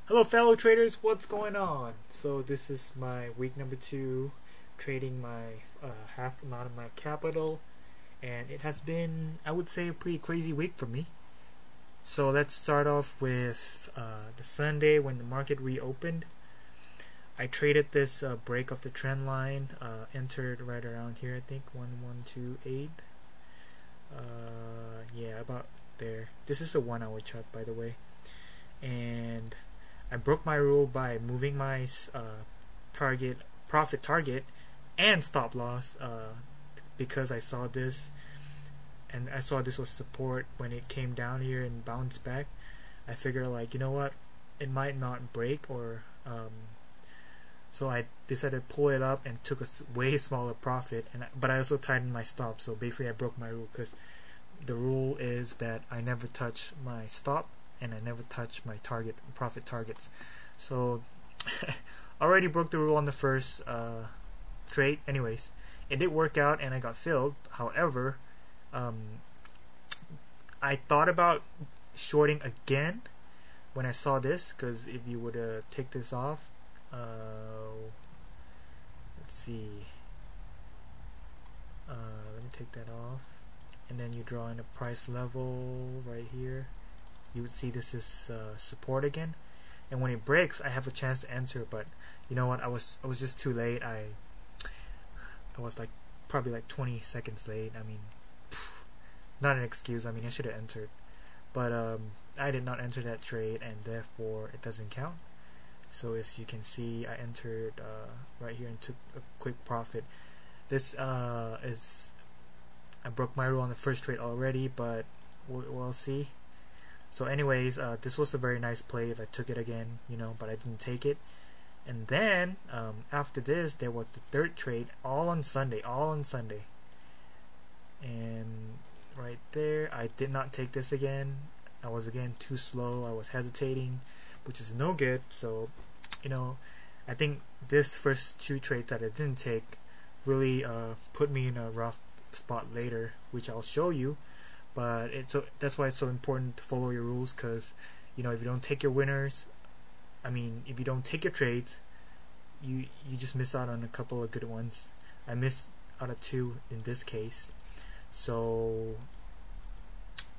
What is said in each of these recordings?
Hello fellow traders, what's going on? So this is my week number 2 trading my half amount of my capital, and it has been, I would say, a pretty crazy week for me. So let's start off with the Sunday when the market reopened. I traded this break of the trend line, entered right around here, I think 1128. Yeah, about there. This is a 1 hour chart, by the way, and I broke my rule by moving my profit target and stop loss because I saw this, and I saw this was support when it came down here and bounced back. I figured, like, you know what, it might not break, or so I decided to pull it up and took a way smaller profit, but I also tightened my stop. So basically I broke my rule, because the rule is that I never touch my stop and I never touch my profit targets. So already broke the rule on the first trade. Anyways, it did work out and I got filled. However, I thought about shorting again when I saw this, because if you were to take this off, let's see, let me take that off, and then you draw in a price level right here. You would see this is support again, and when it breaks I have a chance to enter, but you know what, I was just too late. I was like probably like 20 seconds late. I mean, not an excuse. I mean, I should have entered, but I did not enter that trade, and therefore it doesn't count. So as you can see, I entered right here and took a quick profit. This is, I broke my rule on the first trade already, but we'll see. So anyways, this was a very nice play if I took it again, you know, but I didn't take it. And then after this, there was the third trade, all on Sunday. And right there, I did not take this again. I was again too slow. I was hesitating, which is no good. So, you know, I think this first 2 trades that I didn't take really put me in a rough spot later, which I'll show you. But that's why it's so important to follow your rules, because you know, if you don't take your winners, I mean, if you don't take your trades, you just miss out on a couple of good ones. I missed out of 2 in this case. So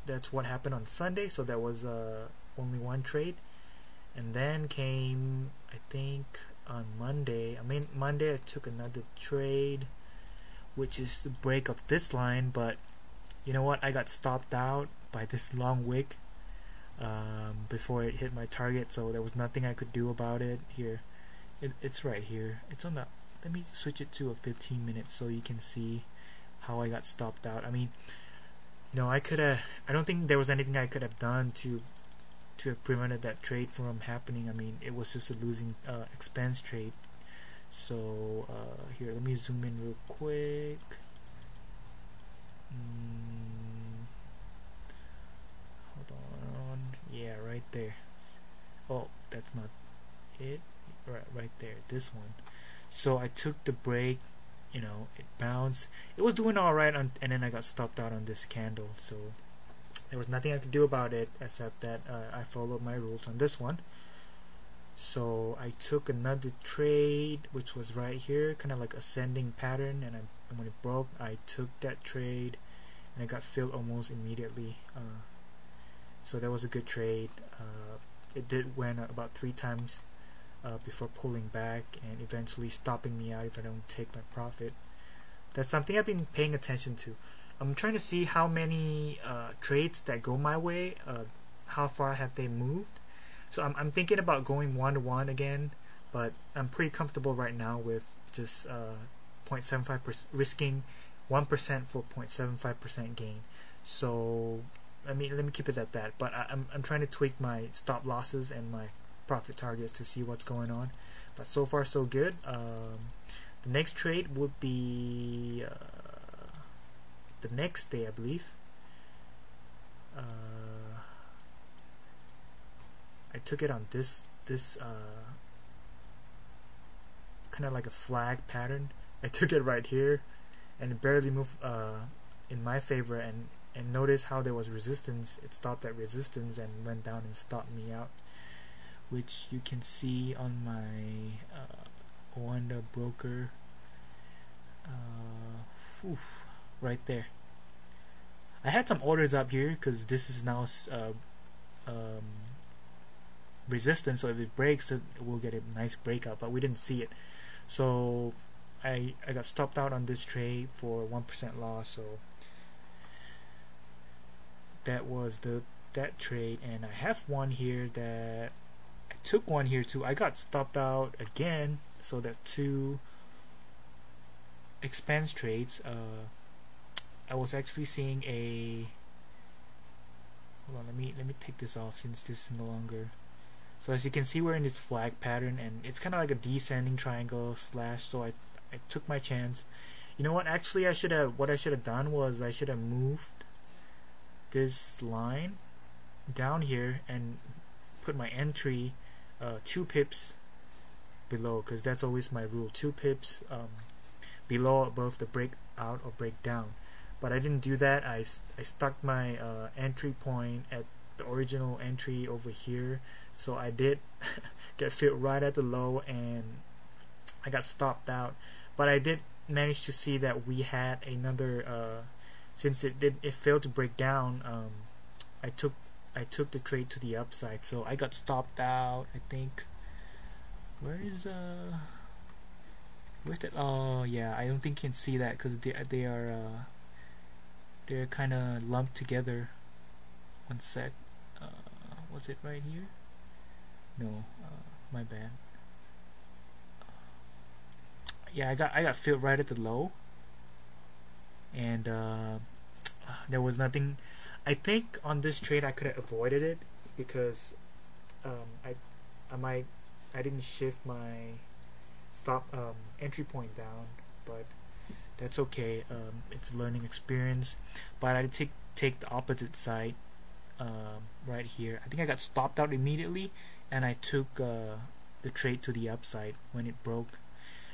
that's what happened on Sunday. So that was only 1 trade, and then came, I think, on Monday. Monday I took another trade, which is the break of this line, but you know what, I got stopped out by this long wick before it hit my target, so there was nothing I could do about it. Here, it's right here. It's on the, let me switch it to a 15 minutes so you can see how I got stopped out. I mean, you know, I don't think there was anything I could have done to have prevented that trade from happening. I mean, it was just a losing expense trade. So here, let me zoom in real quick. Hold on. Yeah, right there. Oh, that's not it. Right there, this one. So I took the break, you know, it bounced. It was doing alright, and then I got stopped out on this candle. So there was nothing I could do about it, except that I followed my rules on this one. So I took another trade, which was right here, kind of like ascending pattern, and when it broke, I took that trade and I got filled almost immediately. So that was a good trade. It did win about 3 times before pulling back and eventually stopping me out if I don't take my profit. That's something I've been paying attention to. I'm trying to see how many trades that go my way, how far have they moved. So I'm thinking about going 1-to-1 again, but I'm pretty comfortable right now with just 0.75%, risking 1% for 0.75% gain. So let me keep it at that. But I'm trying to tweak my stop losses and my profit targets to see what's going on. But so far so good. The next trade would be the next day, I believe. I took it on this kind of like a flag pattern. I took it right here, and it barely moved in my favor, and notice how there was resistance. It stopped at resistance and went down and stopped me out. which you can see on my Wanda broker, right there. I had some orders up here because this is now resistance, so if it breaks we'll get a nice breakout, but we didn't see it, so I got stopped out on this trade for 1% loss. So that was that trade, and I have one here that I took one here too. I got stopped out again, so that's 2 expense trades. I was actually seeing a, hold on, let me take this off since this is no longer. So as you can see, we're in this flag pattern, and it's kind of like a descending triangle slash. So I took my chance. You know what? Actually, what I should have done was I should have moved this line down here and put my entry 2 pips below, because that's always my rule. 2 pips below above the breakout or breakdown. But I didn't do that. I stuck my entry point at the original entry over here, so I did get filled right at the low, and I got stopped out. But I did manage to see that we had another since it failed to break down. I took the trade to the upside, so I got stopped out. I think where's that? Oh yeah, I don't think you can see that because they're kind of lumped together. One sec. What's it right here? No, my bad. Yeah, I got filled right at the low, and there was nothing. I think on this trade I could have avoided it because I didn't shift my stop entry point down, but that's okay. It's a learning experience. But I did take the opposite side right here. I think I got stopped out immediately, and I took the trade to the upside when it broke.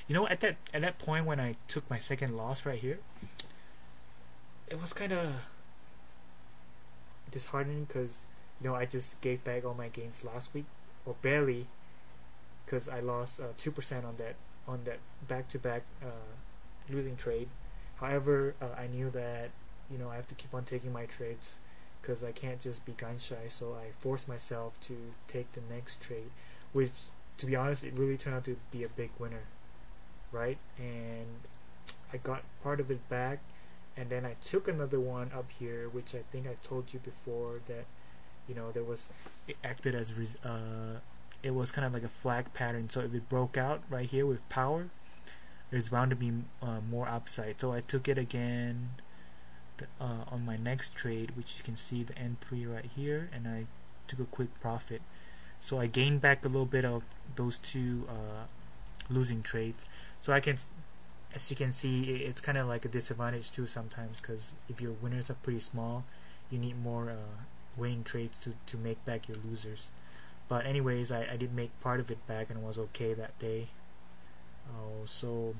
You know, at that point when I took my second loss right here, it was kind of disheartening because, you know, I just gave back all my gains last week, or barely, because I lost 2% on that back-to-back losing trade. However, I knew that, you know, I have to keep on taking my trades because I can't just be gun shy, so I forced myself to take the next trade, which, to be honest, it really turned out to be a big winner, right? And I got part of it back, and then I took another one up here, which I think I told you before that, you know, it acted as it was kind of like a flag pattern. So if it broke out right here with power, there's bound to be more upside. So I took it again on my next trade, which you can see the N3 right here, and I took a quick profit. So I gained back a little bit of those 2 losing trades. So I can, as you can see, it's kind of like a disadvantage too sometimes, because if your winners are pretty small, you need more winning trades to make back your losers. But anyways, I did make part of it back and was okay that day. So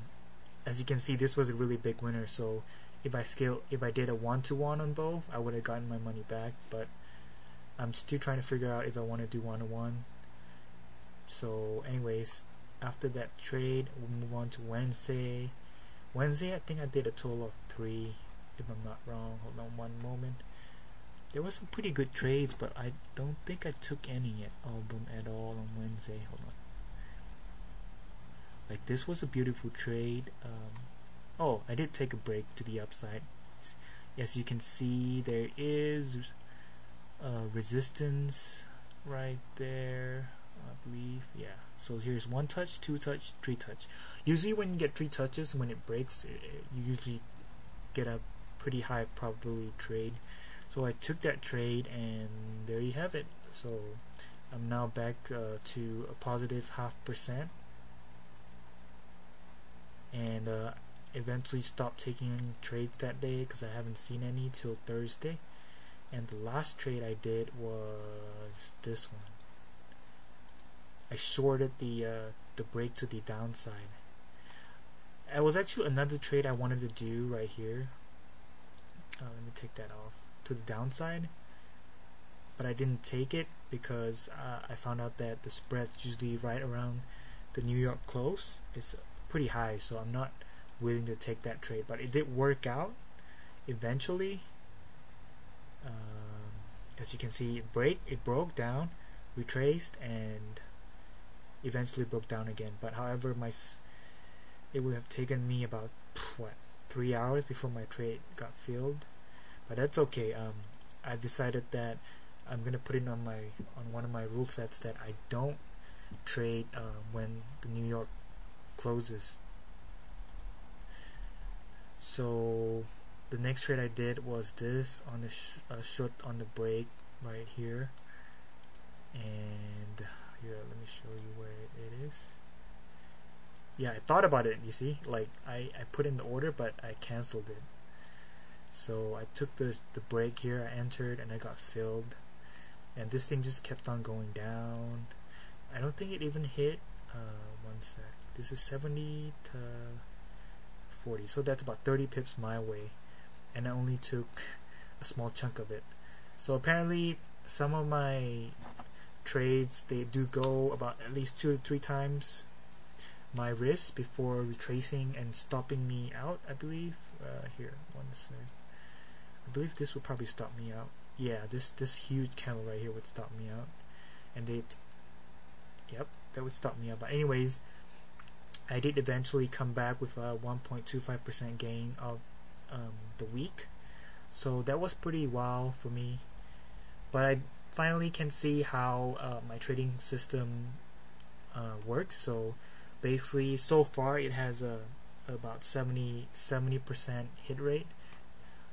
as you can see, this was a really big winner. So if I did a 1-to-1 on both, I would have gotten my money back. But I'm still trying to figure out if I want to do 1-to-1. So anyways, after that trade, we'll move on to Wednesday. I think I did a total of 3, if I'm not wrong. Hold on one moment. There were some pretty good trades, but I don't think I took any album at all on Wednesday. Hold on. Like, this was a beautiful trade. Oh, I did take a break to the upside. As you can see, there is resistance right there, I believe. Yeah. So here's 1 touch, 2 touch, 3 touch. Usually when you get 3 touches, when it breaks, you usually get a pretty high probability trade. So I took that trade, and there you have it. So I'm now back to a positive 0.5%, and eventually stopped taking trades that day because I haven't seen any till Thursday. And the last trade I did was this one. I shorted the break to the downside. It was actually another trade I wanted to do right here. Let me take that off, to the downside, but I didn't take it because I found out that the spread's usually right around the New York close. It's pretty high, so I'm not willing to take that trade, but it did work out eventually. As you can see, it broke down, retraced, and eventually broke down again. But however, it would have taken me about 3 hours before my trade got filled, but that's okay. I decided that I'm gonna put it on one of my rule sets that I don't trade when the New York closes. So the next trade I did was this on the short on the break right here, and here, let me show you where it is. Yeah, I thought about it, you see, like I put in the order, but I canceled it. So I took the break here, I entered, and I got filled, and this thing just kept on going down. I don't think it even hit one sec, this is 70 to 40, so that's about 30 pips my way, and I only took a small chunk of it. So apparently some of my trades, they do go about at least 2 to 3 times my risk before retracing and stopping me out, I believe. Here, one sec. I believe this would probably stop me out. Yeah, this huge candle right here would stop me out, and yep, that would stop me out. But anyways, I did eventually come back with a 1.25% gain of the week, so that was pretty wow for me. But I finally can see how my trading system works. So basically, so far it has about 70% hit rate,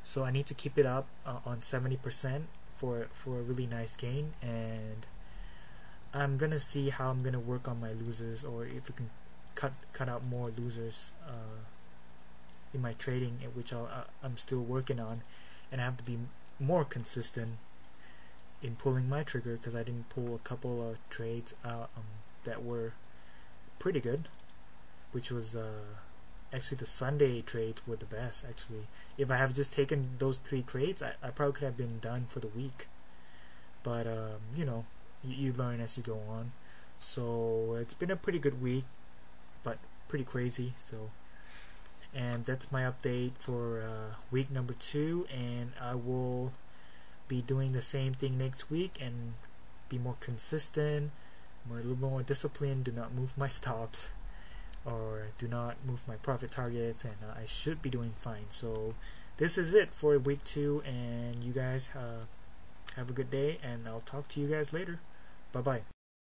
so I need to keep it up on 70% for a really nice gain, and I'm gonna see how I'm gonna work on my losers, or if we can cut out more losers in my trading, which I'm still working on, and I have to be more consistent in pulling my trigger, because I didn't pull a couple of trades out that were pretty good, which was actually the Sunday trades were the best. Actually, if I have just taken those 3 trades, I probably could have been done for the week, but you know, you learn as you go on. So it's been a pretty good week, but pretty crazy. So, and that's my update for week number 2, and I will be doing the same thing next week and be more consistent, a little more disciplined. Do not move my stops, or do not move my profit targets, and I should be doing fine. So this is it for week 2, and you guys have a good day, and I'll talk to you guys later. Bye bye.